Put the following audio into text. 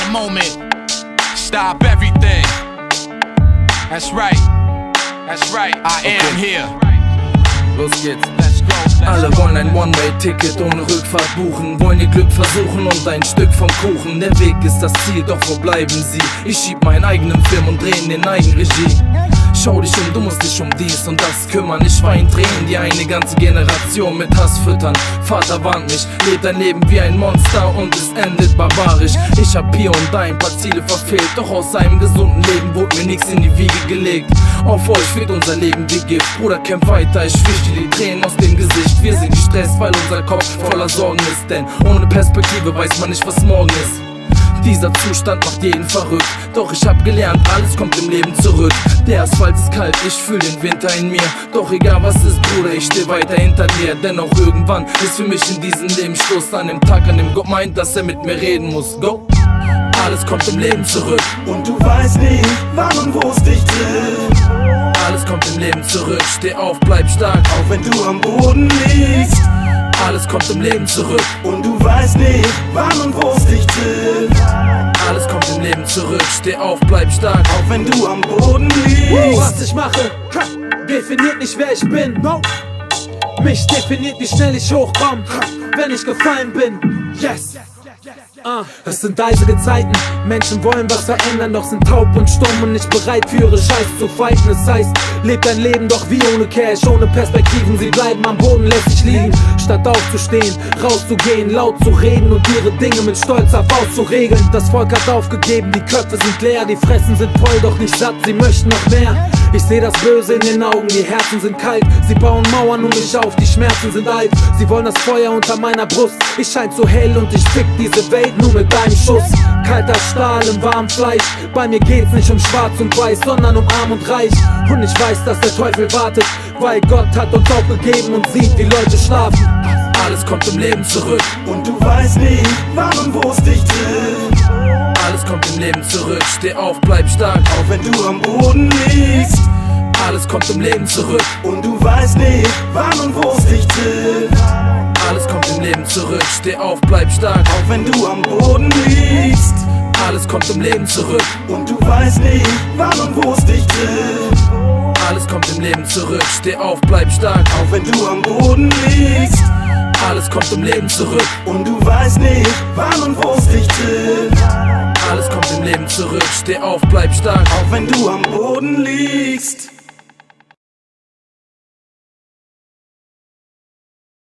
that moment, stop everything. That's right, I am here. Los geht's. Let's go. Alle wollen ein One-Way-Ticket ohne Rückfahrt buchen, wollen ihr Glück versuchen und ein Stück vom Kuchen. Der Weg ist das Ziel, doch wo bleiben sie? Ich schieb meinen eigenen Film und dreh in Eigenregie. Schau dich um, du musst dich um dies und das kümmern. Ich wein Tränen, die eine ganze Generation mit Hass füttern. Vater warnt mich, lebt dein Leben wie ein Monster und es endet barbarisch. Ich hab hier und da ein paar Ziele verfehlt, doch aus einem gesunden Leben wurde mir nichts in die Wiege gelegt. Auf euch wird unser Leben wie Gift, Bruder, kämpf weiter, ich wisch dir die Tränen aus dem Gesicht. Wir sind gestresst, weil unser Kopf voller Sorgen ist, denn ohne Perspektive weiß man nicht, was morgen ist. Dieser Zustand macht jeden verrückt, doch ich hab gelernt, alles kommt im Leben zurück. Der Asphalt ist kalt, ich fühl den Winter in mir. Doch egal was ist, Bruder, ich steh weiter hinter dir. Denn auch irgendwann ist für mich in diesem Leben Schluss. An dem Tag, an dem Gott meint, dass er mit mir reden muss. Go! Alles kommt im Leben zurück. Und du weißt nicht, wann und wo es dich trifft. Alles kommt im Leben zurück, steh auf, bleib stark. Auch wenn du am Boden liegst. Alles kommt im Leben zurück. Und du weißt nicht, wann und wo es dich trifft. Alles kommt im Leben zurück, steh auf, bleib stark. Auch wenn du am Boden liegst. Was ich mache, definiert nicht wer ich bin. Mich definiert, wie schnell ich hochkomm, wenn ich gefallen bin. Yes! Es sind eisige Zeiten, Menschen wollen was verändern, doch sind taub und stumm und nicht bereit für ihre Scheiße zu fighten. Es heißt, lebt dein Leben doch wie ohne Cash, ohne Perspektiven. Sie bleiben am Boden, lässt sich liegen, statt aufzustehen, rauszugehen, laut zu reden und ihre Dinge mit stolzer Faust zu regeln. Das Volk hat aufgegeben, die Köpfe sind leer, die Fressen sind voll, doch nicht satt, sie möchten noch mehr. Ich seh das Böse in den Augen, die Herzen sind kalt. Sie bauen Mauern um mich auf, die Schmerzen sind alt. Sie wollen das Feuer unter meiner Brust. Ich schein zu hell und ich fick diese Welt nur mit einem Schuss. Kalter Stahl im warmen Fleisch. Bei mir geht's nicht um schwarz und weiß, sondern um arm und reich. Und ich weiß, dass der Teufel wartet, weil Gott hat uns aufgegeben und sieht, wie Leute schlafen. Alles kommt im Leben zurück. Und du weißt nicht, wann und wo es dich trifft. Alles kommt im Leben zurück, steh auf, bleib stark. Auch wenn du am Boden liegst. Alles kommt im Leben zurück. Und du weißt nicht, wann und wo es dich trifft. Alles kommt im Leben zurück, steh auf, bleib stark. Auch wenn du am Boden liegst. Alles kommt im Leben zurück. Und du weißt nicht, wann und wo es dich trifft. Alles kommt im Leben zurück, steh auf, bleib stark. Auch wenn du am Boden liegst. Alles kommt im Leben zurück. Und du weißt nicht, wann und wo es dich trifft. Alles kommt im Leben zurück, steh auf, bleib stark. Auch wenn du am Boden liegst.